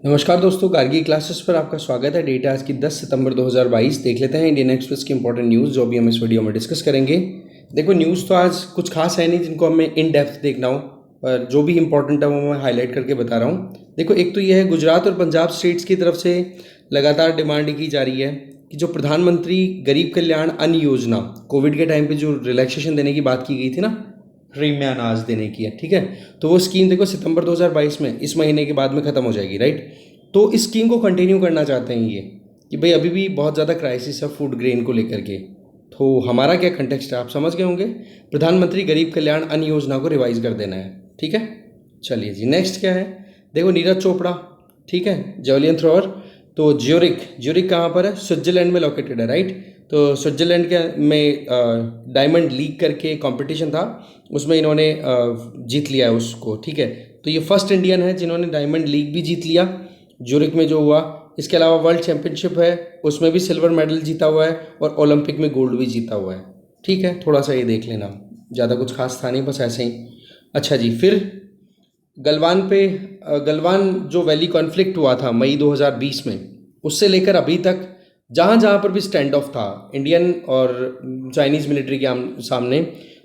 नमस्कार दोस्तों, गार्गी क्लासेस पर आपका स्वागत है। डेट है आज की 10 सितंबर 2022। देख लेते हैं इंडियन एक्सप्रेस की इंपॉर्टेंट न्यूज़ जो अभी हम इस वीडियो में डिस्कस करेंगे। देखो, न्यूज़ तो आज कुछ खास है नहीं जिनको हमें इन डेप्थ देखना हो, पर जो भी इंपॉर्टेंट है वो मैं हाईलाइट करके बता रहा हूँ। देखो, एक तो यह है गुजरात और पंजाब स्टेट्स की तरफ से लगातार डिमांड की जा रही है कि जो प्रधानमंत्री गरीब कल्याण अन्न योजना, कोविड के टाइम पर जो रिलैक्सेशन देने की बात की गई थी ना, फ्री में अनाज देने की है, ठीक है। तो वो स्कीम देखो सितंबर 2022 में, इस महीने के बाद में ख़त्म हो जाएगी, राइट। तो इस स्कीम को कंटिन्यू करना चाहते हैं ये कि भाई अभी भी बहुत ज़्यादा क्राइसिस है फूड ग्रेन को लेकर के। तो हमारा क्या कंटेक्स्ट है आप समझ गए होंगे। प्रधानमंत्री गरीब कल्याण अन्न योजना को रिवाइज कर देना है, ठीक है। चलिए जी, नेक्स्ट क्या है। देखो, नीरज चोपड़ा, ठीक है, जेवलिन थ्रोअर। तो ज्यूरिख कहाँ पर है? स्विट्जरलैंड में लोकेटेड है, राइट। तो स्विट्जरलैंड के में डायमंड लीग करके कंपटीशन था, उसमें इन्होंने जीत लिया है उसको, ठीक है। तो ये फर्स्ट इंडियन है जिन्होंने डायमंड लीग भी जीत लिया ज्यूरिख में जो हुआ। इसके अलावा वर्ल्ड चैंपियनशिप है, उसमें भी सिल्वर मेडल जीता हुआ है और ओलंपिक में गोल्ड भी जीता हुआ है, ठीक है। थोड़ा सा ये देख लेना, ज़्यादा कुछ खास था नहीं, बस ऐसे ही। अच्छा जी, फिर गलवान जो वैली कॉन्फ्लिक्ट हुआ था मई 2020 में, उससे लेकर अभी तक जहाँ जहाँ पर भी स्टैंड ऑफ था इंडियन और चाइनीज़ मिलिट्री के सामने,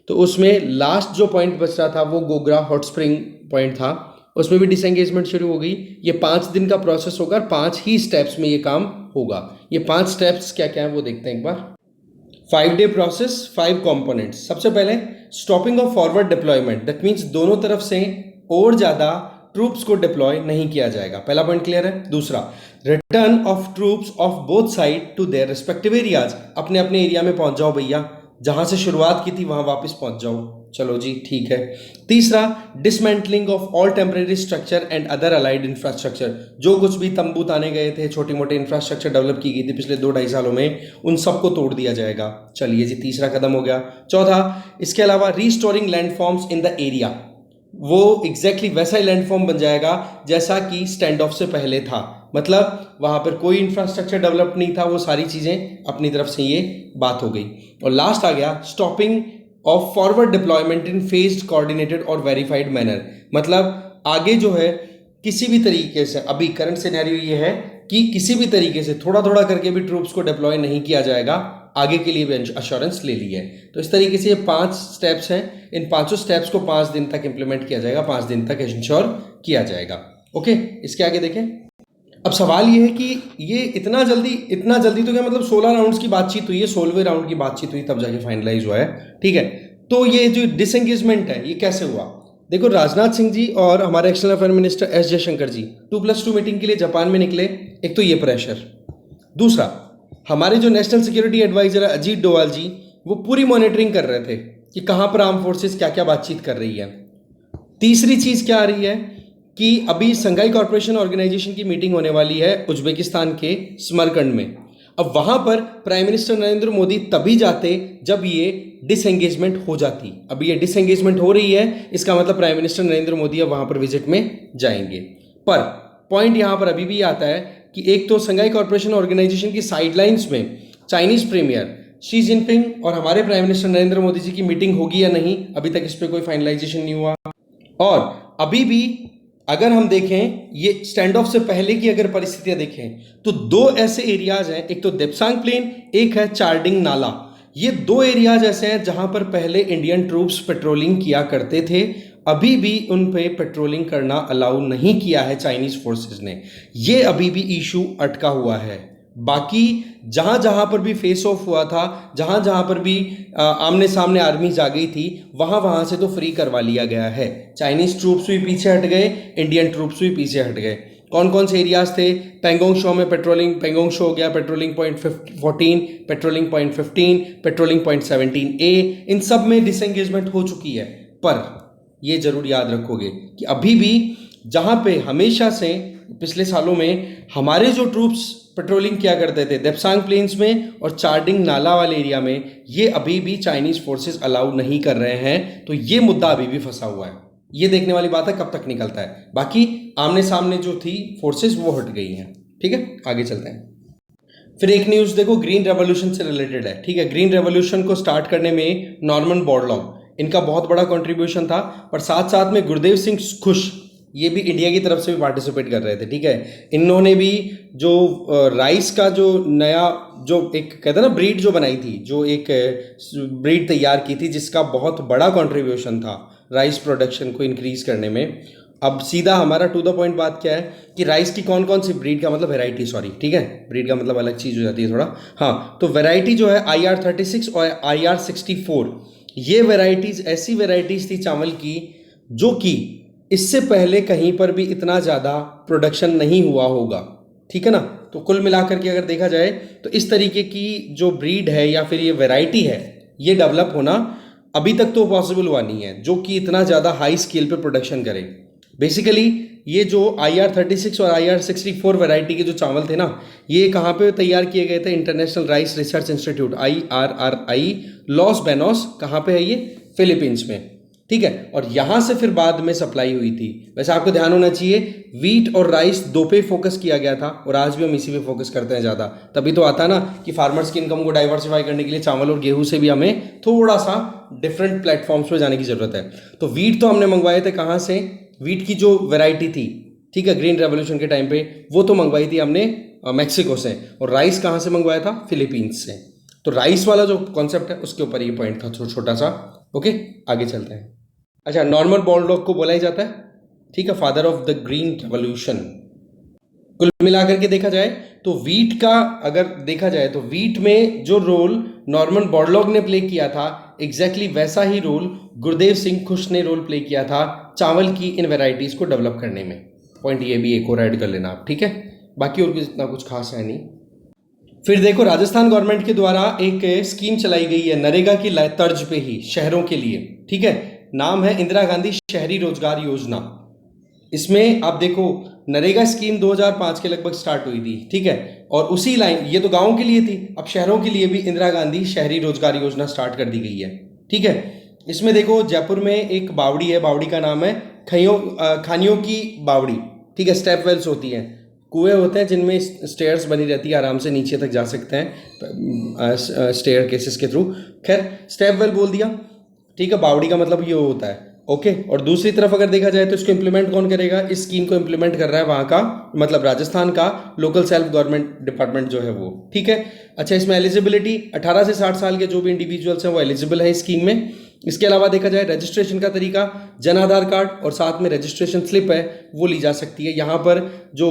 तो उसमें लास्ट जो पॉइंट बच रहा था वो गोगरा हॉट स्प्रिंग पॉइंट था, उसमें भी डिसएंगेजमेंट शुरू हो गई। ये 5 दिन का प्रोसेस होगा, 5 ही स्टेप्स में ये काम होगा। ये 5 स्टेप्स क्या क्या है वो देखते हैं एक बार। 5-day process, 5 components. सबसे पहले stopping of forward deployment, that means दोनों तरफ से और ज़्यादा ट्रूप्स को डिप्लॉय नहीं किया जाएगा। पहला पॉइंट क्लियर है। दूसरा, return of troops of both side to their respective areas, अपने अपने एरिया में पहुंच जाओ भैया, जहां से शुरुआत की थी वहां वापस पहुंच जाओ। चलो जी, ठीक है। तीसरा, dismantling of all temporary structure and other allied infrastructure, जो कुछ भी तंबू ताने गए थे, छोटे मोटे इंफ्रास्ट्रक्चर डेवलप की गई थी पिछले 2-2.5 सालों में, उन सबको तोड़ दिया जाएगा। चलिए जी, तीसरा कदम हो गया। चौथा, इसके अलावा restoring landforms in the area, वो एग्जैक्टली वैसा ही लैंडफॉर्म बन जाएगा जैसा कि स्टैंड ऑफ से पहले था। मतलब वहां पर कोई इंफ्रास्ट्रक्चर डेवलप नहीं था, वो सारी चीजें अपनी तरफ से ये बात हो गई। और लास्ट आ गया stopping of forward deployment in phased coordinated और वेरीफाइड मैनर। मतलब आगे जो है किसी भी तरीके से, अभी करंट सिनेरियो ये है कि किसी भी तरीके से थोड़ा थोड़ा करके भी ट्रूप्स को डिप्लॉय नहीं किया जाएगा, आगे के लिए भी अश्योरेंस ले ली है। तो इस तरीके से ये 5 स्टेप्स हैं, इन 5 स्टेप्स को 5 दिन तक इंप्लीमेंट किया जाएगा, 5 दिन तक इंश्योर किया जाएगा। ओके, इसके आगे देखें। अब सवाल ये है कि ये इतना जल्दी तो क्या मतलब 16 राउंड्स की बातचीत हुई है, 16वें राउंड की बातचीत हुई तब जाके फाइनलाइज हुआ है, ठीक है। तो ये जो डिसएंगेजमेंट है ये कैसे हुआ? देखो, राजनाथ सिंह जी और हमारे external affair minister S Jaishankar ji 2+2 meeting के लिए जापान में निकले। एक तो ये प्रेशर। दूसरा, हमारे जो नेशनल सिक्योरिटी एडवाइजर है अजीत डोवाल जी, वो पूरी मॉनिटरिंग कर रहे थे कि कहाँ पर आर्म फोर्सेस क्या क्या बातचीत कर रही है। तीसरी चीज़ क्या आ रही है कि अभी संघाई कॉर्पोरेशन ऑर्गेनाइजेशन की मीटिंग होने वाली है उज्बेकिस्तान के समरकंड में। अब वहां पर प्राइम मिनिस्टर नरेंद्र मोदी तभी जाते जब ये डिसएंगेजमेंट हो जाती। अब ये डिसएंगेजमेंट हो रही है, इसका मतलब प्राइम मिनिस्टर नरेंद्र मोदी अब वहां पर विजिट में जाएंगे। पर पॉइंट यहां पर अभी भी आता है कि एक तो संघाई कॉर्पोरेशन ऑर्गेनाइजेशन की साइडलाइंस में चाइनीज प्रीमियर शी जिनपिंग और हमारे प्राइम मिनिस्टर नरेंद्र मोदी जी की मीटिंग होगी या नहीं, अभी तक इस पर कोई फाइनलाइजेशन नहीं हुआ। और अभी भी अगर हम देखें ये स्टैंड ऑफ से पहले की अगर परिस्थितियां देखें तो 2 ऐसे एरियाज हैं, एक तो देप्सांग प्लेन, एक है चारडिंग नाला। ये 2 एरियाज ऐसे हैं जहां पर पहले इंडियन ट्रूप्स पेट्रोलिंग किया करते थे, अभी भी उन पे पेट्रोलिंग करना अलाउ नहीं किया है चाइनीज फोर्सेस ने। ये अभी भी इशू अटका हुआ है। बाकी जहां जहां पर भी फेस ऑफ हुआ था, जहां जहां पर भी आमने सामने आर्मीज आ गई थी, वहां वहां से तो फ्री करवा लिया गया है। चाइनीज ट्रूप्स भी पीछे हट गए, इंडियन ट्रूप्स भी पीछे हट गए। कौन कौन से एरियाज थे? पेंगोंग शो में पेट्रोलिंग, पेंगोंग शो हो गया, patrolling point 14, patrolling point 15, patrolling point 17A, इन सब में डिसएंगेजमेंट हो चुकी है। पर ये जरूर याद रखोगे कि अभी भी जहां पे हमेशा से पिछले सालों में हमारे जो ट्रूप्स पेट्रोलिंग किया करते थे देप्सांग प्लेन्स में और चारडिंग नाला वाले एरिया में, ये अभी भी चाइनीज फोर्सेस अलाउ नहीं कर रहे हैं। तो ये मुद्दा अभी भी फंसा हुआ है। ये देखने वाली बात है कब तक निकलता है। बाकी आमने सामने जो थी फोर्सेस वो हट गई हैं, ठीक है। आगे चलते हैं। फिर एक न्यूज़ देखो, ग्रीन रेवोल्यूशन से रिलेटेड है, ठीक है। ग्रीन रेवोल्यूशन को स्टार्ट करने में नॉर्मन बोरलॉग, इनका बहुत बड़ा कंट्रीब्यूशन था, पर साथ साथ में गुरदेव सिंह खुश, ये भी इंडिया की तरफ से भी पार्टिसिपेट कर रहे थे, ठीक है। इन्होंने भी जो राइस का जो नया जो एक कहते हैं ना ब्रीड जो बनाई थी, जो एक ब्रीड तैयार की थी जिसका बहुत बड़ा कंट्रीब्यूशन था राइस प्रोडक्शन को इंक्रीज करने में। अब सीधा हमारा टू द पॉइंट बात क्या है कि राइस की कौन कौन सी ब्रीड का मतलब वेराइटी, सॉरी ठीक है, ब्रीड का मतलब अलग चीज़ हो जाती है थोड़ा। हाँ, तो वेराइटी जो है IR36 और IR64, ये वेराइटीज़ ऐसी वेराइटीज़ थी चावल की जो कि इससे पहले कहीं पर भी इतना ज़्यादा प्रोडक्शन नहीं हुआ होगा, ठीक है ना। तो कुल मिलाकर के अगर देखा जाए तो इस तरीके की जो ब्रीड है या फिर ये वैरायटी है, ये डेवलप होना अभी तक तो पॉसिबल हुआ नहीं है जो कि इतना ज़्यादा हाई स्केल पे प्रोडक्शन करे। बेसिकली ये जो IR36 और IR64 वैरायटी के जो चावल थे ना, ये कहाँ पे तैयार किए गए थे? International Rice Research Institute IRRI Los Banos, कहाँ पे है ये? फिलीपींस में, ठीक है। और यहाँ से फिर बाद में सप्लाई हुई थी। वैसे आपको ध्यान होना चाहिए वीट और राइस दो पे फोकस किया गया था और आज भी हम इसी पे फोकस करते हैं ज़्यादा। तभी तो आता है ना कि फार्मर्स की इनकम को डाइवर्सिफाई करने के लिए चावल और गेहूं से भी हमें थोड़ा सा डिफरेंट प्लेटफॉर्म्स पे जाने की ज़रूरत है। तो वीट तो हमने मंगवाए थे कहाँ से? वीट की जो वेराइटी थी, ठीक है, ग्रीन रेवोल्यूशन के टाइम पे, वो तो मंगवाई थी हमने मैक्सिको से। और राइस कहाँ से मंगवाया था? फिलीपींस से। तो राइस वाला जो कॉन्सेप्ट है उसके ऊपर ये पॉइंट था छोटा सा। ओके, आगे चलते हैं। अच्छा, नॉर्मन बोरलॉग को बोला ही जाता है, ठीक है, father of the green revolution. कुल मिलाकर के देखा जाए तो वीट का अगर देखा जाए तो वीट में जो रोल नॉर्मन बोरलॉग ने प्ले किया था, एग्जैक्टली वैसा ही रोल गुरदेव सिंह खुश ने रोल प्ले किया था चावल की इन वेराइटीज़ को डेवलप करने में। पॉइंट ये भी एक और ऐड कर लेना आप, ठीक है। बाकी और इतना कुछ खास है नहीं। फिर देखो, राजस्थान गवर्नमेंट के द्वारा एक स्कीम चलाई गई है नरेगा की तर्ज पे ही शहरों के लिए, ठीक है। नाम है इंदिरा गांधी शहरी रोजगार योजना। इसमें आप देखो नरेगा स्कीम 2005 के लगभग स्टार्ट हुई थी, ठीक है। और उसी लाइन, ये तो गांवों के लिए थी, अब शहरों के लिए भी इंदिरा गांधी शहरी रोजगार योजना स्टार्ट कर दी गई है, ठीक है। इसमें देखो जयपुर में एक बावड़ी है, बावड़ी का नाम है खानियों की बावड़ी, ठीक है। स्टेप वेल्स होती हैं, कुएं होते हैं जिनमें स्टेयर्स बनी रहती है, आराम से नीचे तक जा सकते हैं स्टेयर केसेस के थ्रू। खैर, स्टेप वेल बोल दिया, ठीक है। बावड़ी का मतलब ये होता है, ओके। और दूसरी तरफ अगर देखा जाए तो इसको इम्प्लीमेंट कौन करेगा? इस स्कीम को इम्प्लीमेंट कर रहा है वहाँ का मतलब राजस्थान का लोकल सेल्फ गवर्नमेंट डिपार्टमेंट जो है वो, ठीक है। अच्छा, इसमें एलिजिबिलिटी 18 से 60 साल के जो भी इंडिविजुअल्स हैं वो एलिजिबल है इस स्कीम में। इसके अलावा देखा जाए रजिस्ट्रेशन का तरीका, जन आधार कार्ड और साथ में रजिस्ट्रेशन स्लिप है वो ली जा सकती है। यहाँ पर जो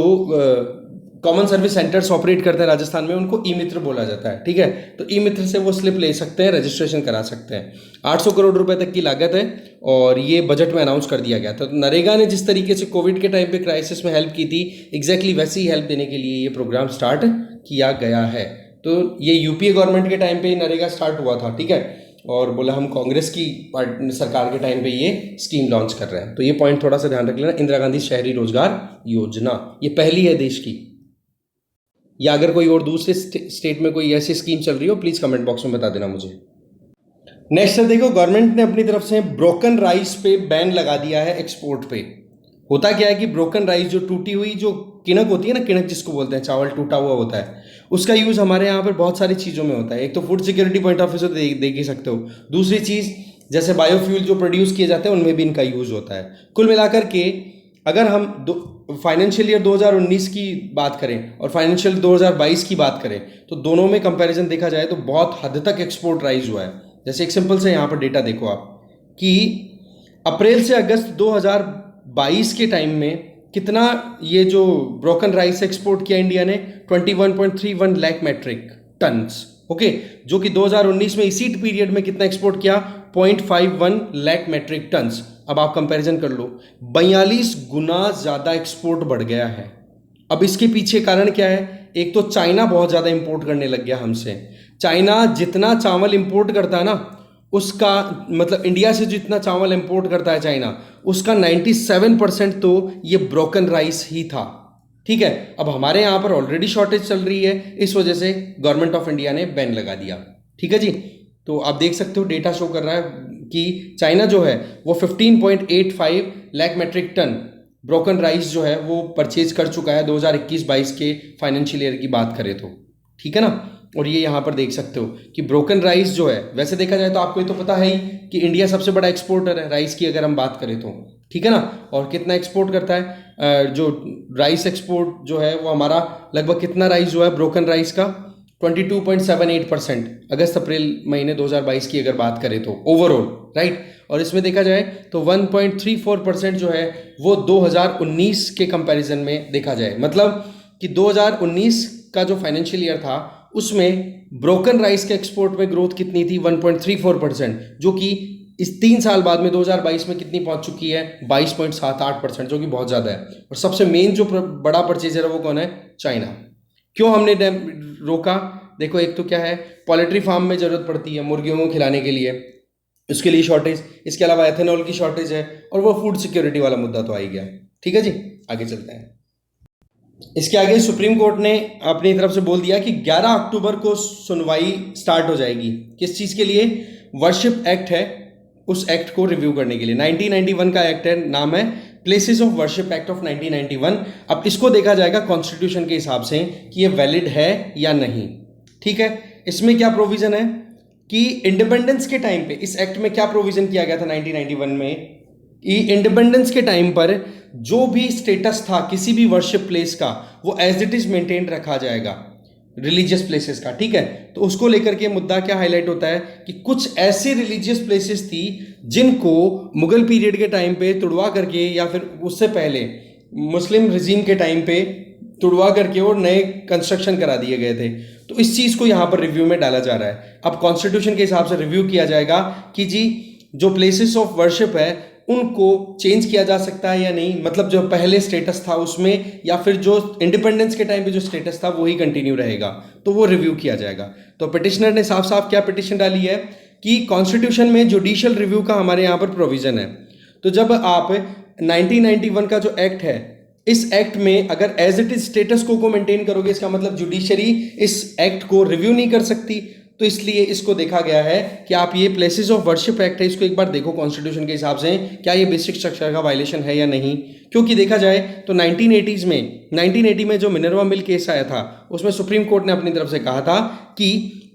कॉमन सर्विस सेंटर्स ऑपरेट करते हैं राजस्थान में उनको ई मित्र बोला जाता है, ठीक है। तो ई मित्र से वो स्लिप ले सकते हैं, रजिस्ट्रेशन करा सकते हैं। 800 करोड़ रुपए तक की लागत है और ये बजट में अनाउंस कर दिया गया था। तो नरेगा ने जिस तरीके से कोविड के टाइम पे क्राइसिस में हेल्प की थी, एग्जैक्टली वैसी ही हेल्प देने के लिए ये प्रोग्राम स्टार्ट किया गया है। तो ये यूपीए गवर्नमेंट के टाइम पे नरेगा स्टार्ट हुआ था, ठीक है। और बोला हम कांग्रेस की सरकार के टाइम पे ये स्कीम लॉन्च कर रहे हैं। तो ये पॉइंट थोड़ा सा ध्यान रख लेना, इंदिरा गांधी शहरी रोजगार योजना ये पहली है देश की, या अगर कोई और दूसरे स्टेट में कोई ऐसी स्कीम चल रही हो प्लीज़ कमेंट बॉक्स में बता देना मुझे। नेक्स्ट है, देखो गवर्नमेंट ने अपनी तरफ से ब्रोकन राइस पे बैन लगा दिया है एक्सपोर्ट पे। होता क्या है कि ब्रोकन राइस जो टूटी हुई जो किणक होती है ना, किणक जिसको बोलते हैं, चावल टूटा हुआ होता है, उसका यूज़ हमारे यहाँ पर बहुत सारी चीज़ों में होता है। एक तो food security point of view से देख ही सकते हो, दूसरी चीज़ जैसे बायोफ्यूल जो प्रोड्यूस किए जाते हैं उनमें भी इनका यूज़ होता है। कुल मिलाकर के अगर हम फाइनेंशियल ईयर 2019 की बात करें और फाइनेंशियल 2022 की बात करें तो दोनों में कंपैरिजन देखा जाए तो बहुत हद तक एक्सपोर्ट राइज हुआ है। जैसे एक सिंपल से यहाँ पर डेटा देखो आप कि अप्रैल से अगस्त 2022 के टाइम में कितना ये जो ब्रोकन राइस एक्सपोर्ट किया इंडिया ने, 21.31 लाख मैट्रिक टन्स, ओके। जो कि 2019 में इसी पीरियड में कितना एक्सपोर्ट किया? 0.51 लाख मैट्रिक टन्स। अब आप कंपैरिजन कर लो, 42 गुना ज़्यादा एक्सपोर्ट बढ़ गया है। अब इसके पीछे कारण क्या है? एक तो चाइना बहुत ज़्यादा इंपोर्ट करने लग गया हमसे। चाइना जितना चावल इंपोर्ट करता है ना, उसका मतलब इंडिया से जितना चावल इंपोर्ट करता है चाइना, उसका 97% तो ये ब्रोकन राइस ही था, ठीक है। अब हमारे यहाँ पर ऑलरेडी शॉर्टेज चल रही है, इस वजह से गवर्नमेंट ऑफ इंडिया ने बैन लगा दिया, ठीक है जी। तो आप देख सकते हो डेटा शो कर रहा है कि चाइना जो है वो 15.85 lakh metric ton broken rice जो है वो परचेज कर चुका है 2021-22 के फाइनेंशियल ईयर की बात करें तो, ठीक है ना। और ये यहाँ पर देख सकते हो कि ब्रोकन राइस जो है, वैसे देखा जाए तो आपको ये तो पता है ही कि इंडिया सबसे बड़ा एक्सपोर्टर है राइस की अगर हम बात करें तो, ठीक है ना। और कितना एक्सपोर्ट करता है, जो राइस एक्सपोर्ट जो है वो हमारा लगभग कितना राइस जो है ब्रोकन राइस का 22.78% अगस्त अप्रैल महीने 2022 की अगर बात करें तो ओवरऑल, राइट। और इसमें देखा जाए तो 1.34% जो है वो 2019 के कंपैरिजन में देखा जाए, मतलब कि 2019 का जो फाइनेंशियल ईयर था उसमें ब्रोकन राइस के एक्सपोर्ट में ग्रोथ कितनी थी 1.34%, जो कि इस 3 साल बाद में 2022 में कितनी पहुंच चुकी है 22.78%, जो कि बहुत ज़्यादा है। और सबसे मेन जो बड़ा परचेजर है वो कौन है, चाइना। क्यों हमने रोका, देखो एक तो क्या है, पोल्ट्री फार्म में ज़रूरत पड़ती है मुर्गियों को खिलाने के लिए, उसके लिए शॉर्टेज, इसके अलावा एथेनॉल की शॉर्टेज है, और वो फूड सिक्योरिटी वाला मुद्दा तो आ ही गया। ठीक है जी, आगे चलते हैं। इसके आगे सुप्रीम कोर्ट ने अपनी तरफ से बोल दिया कि 11 अक्टूबर को सुनवाई स्टार्ट हो जाएगी। किस चीज़ के लिए, वर्शिप एक्ट है उस एक्ट को रिव्यू करने के लिए। 1991 का एक्ट है, नाम है places of worship act of 1991। अब इसको देखा जाएगा कॉन्स्टिट्यूशन के हिसाब से कि ये वैलिड है या नहीं। ठीक है, इसमें क्या प्रोविजन है कि इंडिपेंडेंस के टाइम पे इस एक्ट में क्या प्रोविजन किया गया था 1991 में, कि इंडिपेंडेंस के टाइम पर जो भी स्टेटस था किसी भी वर्शिप प्लेस का वो एज इट इज मेंटेन रखा जाएगा रिलीजियस प्लेसेस का। ठीक है, तो उसको लेकर के मुद्दा क्या हाईलाइट होता है कि कुछ ऐसी रिलीजियस प्लेसेस थी जिनको मुगल पीरियड के टाइम पे तुड़वा करके या फिर उससे पहले मुस्लिम रिजीम के टाइम पे तुड़वा करके और नए कंस्ट्रक्शन करा दिए गए थे। तो इस चीज़ को यहाँ पर रिव्यू में डाला जा रहा है। अब कॉन्स्टिट्यूशन के हिसाब से रिव्यू किया जाएगा कि जी जो प्लेसेस ऑफ वर्शिप है उनको चेंज किया जा सकता है या नहीं, मतलब जो पहले स्टेटस था उसमें, या फिर जो इंडिपेंडेंस के टाइम पे जो स्टेटस था वही कंटिन्यू रहेगा, तो वो रिव्यू किया जाएगा। तो पिटिशनर ने साफ साफ क्या पिटिशन डाली है कि कॉन्स्टिट्यूशन में जुडिशियल रिव्यू का हमारे यहाँ पर प्रोविजन है। तो जब आप 1991 का जो एक्ट है, इस एक्ट में अगर एज इट इज स्टेटस को मेंटेन करोगे, इसका मतलब जुडिशरी इस एक्ट को रिव्यू नहीं कर सकती। तो इसलिए इसको देखा गया है कि आप ये प्लेसेस ऑफ वर्शिप एक्ट है इसको एक बार देखो कॉन्स्टिट्यूशन के हिसाब से क्या ये बेसिक स्ट्रक्चर का वायलेशन है या नहीं। क्योंकि देखा जाए तो 1980 में जो मिनर्वा मिल केस आया था उसमें सुप्रीम कोर्ट ने अपनी तरफ से कहा था कि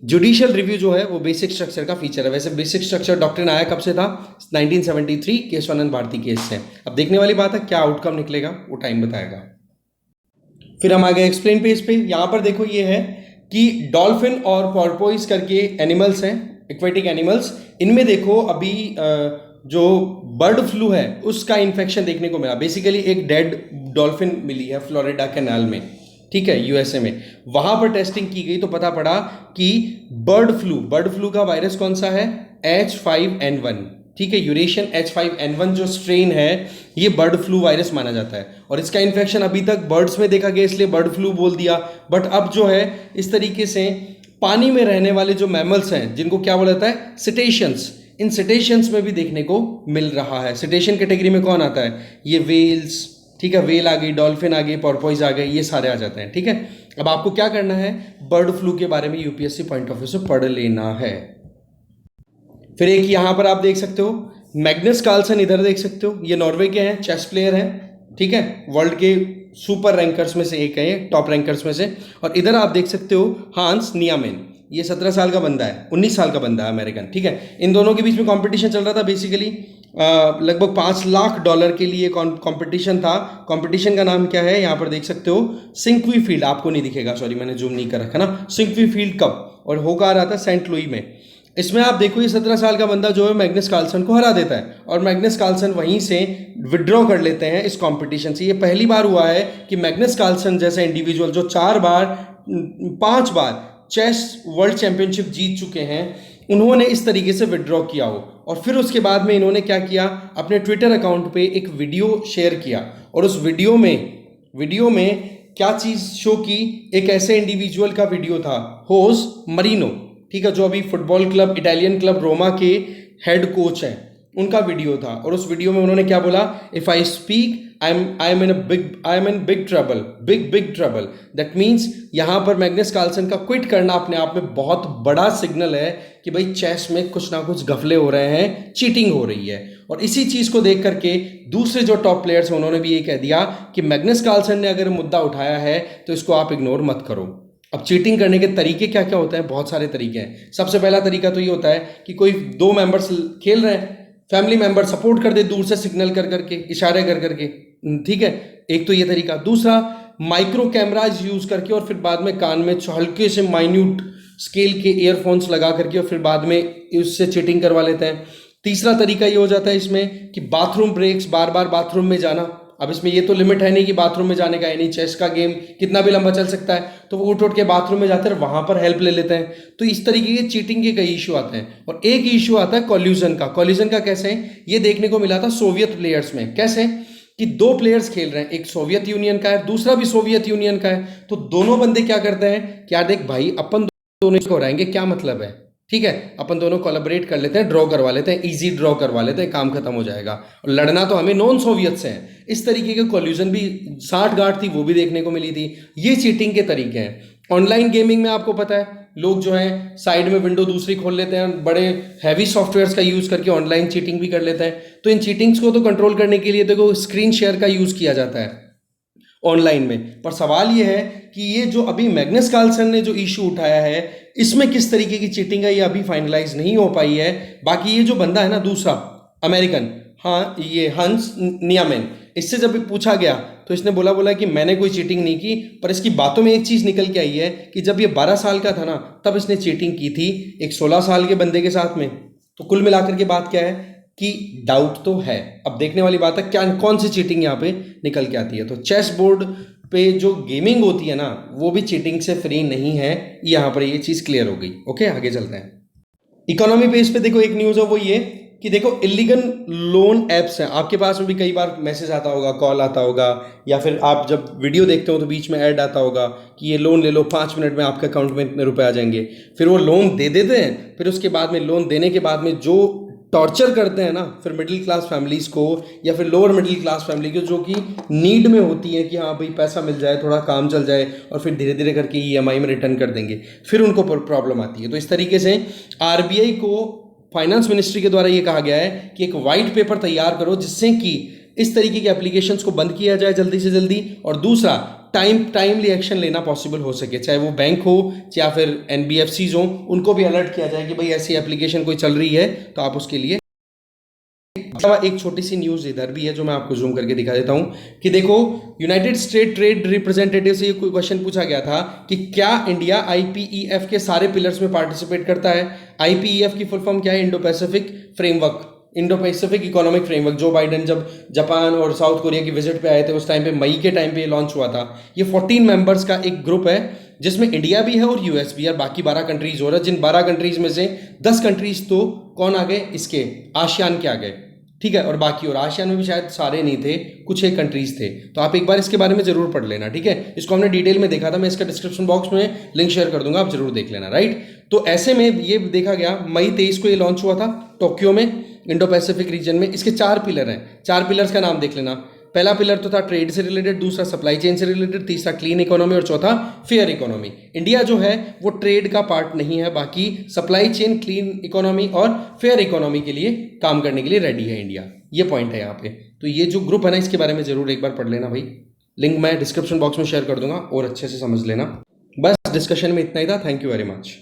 जुडिशियल रिव्यू जो है वो बेसिक स्ट्रक्चर का फीचर है। वैसे बेसिक स्ट्रक्चर डॉक्ट्रिन आया कब से था, 1973 केशवानंद भारती केस से। अब देखने वाली बात है क्या आउटकम निकलेगा, वो टाइम बताएगा। फिर हम आगे एक्सप्लेन पेज पे, यहाँ पर देखो ये है कि डॉल्फिन और पॉर्पोइस करके एनिमल्स हैं, एक्वेटिक एनिमल्स, इनमें देखो अभी जो बर्ड फ्लू है उसका इन्फेक्शन देखने को मिला। बेसिकली एक डेड डॉल्फिन मिली है फ्लोरिडा कैनाल में, ठीक है, यूएसए में। वहां पर टेस्टिंग की गई तो पता पड़ा कि बर्ड फ्लू का वायरस कौन सा है, H5N1, ठीक है, यूरेशियन H5N1 जो स्ट्रेन है ये बर्ड फ्लू वायरस माना जाता है। और इसका इन्फेक्शन अभी तक बर्ड्स में देखा गया इसलिए बर्ड फ्लू बोल दिया, बट अब जो है इस तरीके से पानी में रहने वाले जो मैमल्स हैं जिनको क्या बोला जाता है, सिटेशियंस, इन सिटेशियंस में भी देखने को मिल रहा है। सिटेशियन कैटेगरी में कौन आता है, ये वेल्स, ठीक है, वेल आ गई, डॉल्फिन आ गई, पॉर्पोइज आ गई, ये सारे आ जाते हैं। ठीक है, अब आपको क्या करना है, बर्ड फ्लू के बारे में यूपीएससी पॉइंट ऑफ व्यू से पढ़ लेना है। फिर एक यहां पर आप देख सकते हो मैग्नस कार्लसन, इधर देख सकते हो, ये नॉर्वे के हैं, चेस प्लेयर हैं, ठीक है, वर्ल्ड के सुपर रैंकर्स में से एक है, टॉप रैंकर्स में से। और इधर आप देख सकते हो हांस नियामेन, ये 17 साल का बंदा है, 19 साल का बंदा है, अमेरिकन। ठीक है, इन दोनों के बीच में कंपटीशन चल रहा था। बेसिकली लगभग $5 लाख के लिए कंपटीशन था। कंपटीशन का नाम क्या है, यहाँ पर देख सकते हो, सिंक्वी फील्ड, आपको नहीं दिखेगा, सॉरी मैंने जूम नहीं कर रखा ना, सिंक्वी फील्ड कप, और होकर आ रहा था सेंट लुई में। इसमें आप देखो ये 17 साल का बंदा जो है मैग्नस कार्लसन को हरा देता है, और मैग्नस कार्लसन वहीं से विड्रॉ कर लेते हैं इस कंपटीशन से। ये पहली बार हुआ है कि मैग्नस कार्लसन जैसे इंडिविजुअल जो 5 बार चेस वर्ल्ड चैंपियनशिप जीत चुके हैं, उन्होंने इस तरीके से विड्रॉ किया हो। और फिर उसके बाद में इन्होंने क्या किया, अपने ट्विटर अकाउंट पे एक वीडियो शेयर किया, और उस वीडियो में क्या चीज़ शो की, एक ऐसे इंडिविजुअल का वीडियो था, होस मरीनो, ठीक है, जो अभी football club, Italian club Roma के हेड कोच हैं, उनका वीडियो था। और उस वीडियो में उन्होंने क्या बोला, if I speak I am in big trouble. That means यहाँ पर मैग्नस कार्लसन का क्विट करना अपने आप में बहुत बड़ा सिग्नल है कि भाई चेस में कुछ ना कुछ घपले हो रहे हैं, चीटिंग हो रही है। और इसी चीज़ को देख करके दूसरे जो टॉप प्लेयर्स हैं उन्होंने भी ये कह दिया कि मैग्नस कार्लसन ने अगर मुद्दा उठाया है तो इसको आप इग्नोर मत करो। अब चीटिंग करने के तरीके क्या क्या होते हैं, बहुत सारे तरीके हैं। सबसे पहला तरीका तो ये होता है कि कोई 2 मेंबर्स खेल रहे हैं, फैमिली मेंबर सपोर्ट कर दे दूर से सिग्नल कर करके, इशारे कर करके, ठीक है। एक तो ये तरीका। दूसरा, माइक्रो कैमराज यूज करके और फिर बाद में कान में हल्के से माइन्यूट स्केल के ईयरफोन्स लगा करके और फिर बाद में उससे चीटिंग करवा लेते हैं। तीसरा तरीका ये हो जाता है इसमें कि बाथरूम ब्रेक्स, बार बार बाथरूम में जाना। अब इसमें ये तो लिमिट है नहीं कि बाथरूम में जाने का, यानी चेस का गेम कितना भी लंबा चल सकता है, तो वो उठ उठ के बाथरूम में जाते हैं, वहां पर हेल्प ले लेते हैं। तो इस तरीके के चीटिंग के कई इशू आते हैं। और एक इशू आता है कॉल्यूजन का। कॉल्यूजन का कैसे है, ये देखने को मिला था सोवियत प्लेयर्स में। कैसे कि दो प्लेयर्स खेल रहे हैं, एक सोवियत यूनियन का है, दूसरा भी सोवियत यूनियन का है। तो दोनों बंदे क्या करते हैं, क्या देख भाई अपन दोनों इसको हराएंगे, क्या मतलब है, ठीक है, अपन दोनों कोलैबोरेट कर लेते हैं, ड्रॉ करवा लेते हैं, इजी ड्रॉ करवा लेते हैं, काम खत्म हो जाएगा। और लड़ना तो हमें नॉन सोवियत से है। इस तरीके के कॉल्यूजन भी, साठ गांठ थी वो भी देखने को मिली थी। ये चीटिंग के तरीके हैं। ऑनलाइन गेमिंग में आपको पता है लोग जो है साइड में विंडो दूसरी खोल लेते हैं, बड़े हैवी सॉफ्टवेयर्स का यूज करके ऑनलाइन चीटिंग भी कर लेते हैं। तो इन चीटिंग्स को तो कंट्रोल करने के लिए देखो स्क्रीन शेयर का यूज किया जाता है ऑनलाइन में। पर सवाल यह है कि ये जो अभी मैग्नस कार्लसन ने जो इशू उठाया है, इसमें किस तरीके की चीटिंग है ये अभी फाइनलाइज नहीं हो पाई है। बाकी ये जो बंदा है ना दूसरा अमेरिकन, हाँ ये हंस नियामेन, इससे जब पूछा गया तो इसने बोला कि मैंने कोई चीटिंग नहीं की। पर इसकी बातों में एक चीज निकल के आई है कि जब ये 12 साल का था ना तब इसने चीटिंग की थी एक 16 साल के बंदे के साथ में। तो कुल मिलाकर के बात क्या है कि डाउट तो है। अब देखने वाली बात है क्या कौन सी चीटिंग यहाँ पे निकल के आती है। तो चेस बोर्ड पे जो गेमिंग होती है ना वो भी चीटिंग से फ्री नहीं है, यहाँ पर ये चीज क्लियर हो गई। ओके, आगे चलते हैं। इकोनॉमी पेज पे देखो एक न्यूज है वो ये कि देखो इलीगल लोन एप्स हैं। आपके पास में भी कई बार मैसेज आता होगा, कॉल आता होगा, या फिर आप जब वीडियो देखते हो तो बीच में ऐड आता होगा कि ये लोन ले लो, 5 मिनट में आपके अकाउंट में इतने रुपए आ जाएंगे। फिर वो लोन दे देते हैं, फिर उसके बाद में लोन देने के बाद में जो टॉर्चर करते हैं ना फिर मिडिल क्लास फैमिलीज को या फिर लोअर मिडिल क्लास फैमिली को जो कि नीड में होती है कि हाँ भाई पैसा मिल जाए, थोड़ा काम चल जाए, और फिर धीरे धीरे करके ईएमआई में रिटर्न कर देंगे, फिर उनको प्रॉब्लम आती है। तो इस तरीके से आरबीआई को फाइनेंस मिनिस्ट्री के द्वारा ये कहा गया है कि एक वाइट पेपर तैयार करो जिससे कि इस तरीके के एप्लीकेशंस को बंद किया जाए जल्दी से जल्दी। और दूसरा, टाइमली एक्शन लेना पॉसिबल हो सके, चाहे वो बैंक हो या फिर एनबीएफसीज हो, उनको भी अलर्ट किया जाए कि भाई ऐसी एप्लीकेशन कोई चल रही है तो आप उसके लिए। एक छोटी सी न्यूज इधर भी है जो मैं आपको जूम करके दिखा देता हूं कि देखो यूनाइटेड स्टेट ट्रेड रिप्रेजेंटेटिव से ये कोई क्वेश्चन पूछा गया था कि क्या इंडिया आईपीईएफ के सारे पिलर्स में पार्टिसिपेट करता है। आईपीईएफ की फुल फॉर्म क्या है, Indo Pacific framework, Indo Pacific economic framework. Joe Biden जब जापान और साउथ कोरिया की विजिट पे आए थे उस टाइम पे, मई के टाइम पे ये लॉन्च हुआ था। ये 14 मेंबर्स का एक ग्रुप है जिसमें इंडिया भी है और यूएस भी है, और बाकी 12 कंट्रीज हो रहा है, जिन 12 कंट्रीज में से 10 कंट्रीज तो कौन आ गए, इसके आसियान के आ गए, ठीक है। और बाकी और आसियान में भी शायद सारे नहीं थे, कुछ एक कंट्रीज थे। तो आप एक बार इसके बारे में जरूर पढ़ लेना, ठीक है। इसको हमने डिटेल में देखा था, मैं इसका डिस्क्रिप्शन बॉक्स में लिंक शेयर कर दूंगा, आप जरूर देख लेना, राइट। तो ऐसे में ये देखा गया मई 23 को ये लॉन्च हुआ था टोक्यो में, इंडो पैसिफिक रीजन में। इसके 4 पिलर हैं, 4 पिलर्स का नाम देख लेना। पहला पिलर तो था ट्रेड से रिलेटेड, दूसरा सप्लाई चेन से रिलेटेड, तीसरा क्लीन इकोनॉमी और चौथा फेयर इकोनॉमी। इंडिया जो है वो ट्रेड का पार्ट नहीं है, बाकी सप्लाई चेन, क्लीन इकोनॉमी और फेयर इकोनॉमी के लिए काम करने के लिए रेडी है इंडिया। ये पॉइंट है यहाँ पे। तो ये जो ग्रुप है ना इसके बारे में जरूर एक बार पढ़ लेना भाई, लिंक मैं डिस्क्रिप्शन बॉक्स में शेयर कर दूंगा और अच्छे से समझ लेना। बस डिस्कशन में इतना ही था। Thank you very much.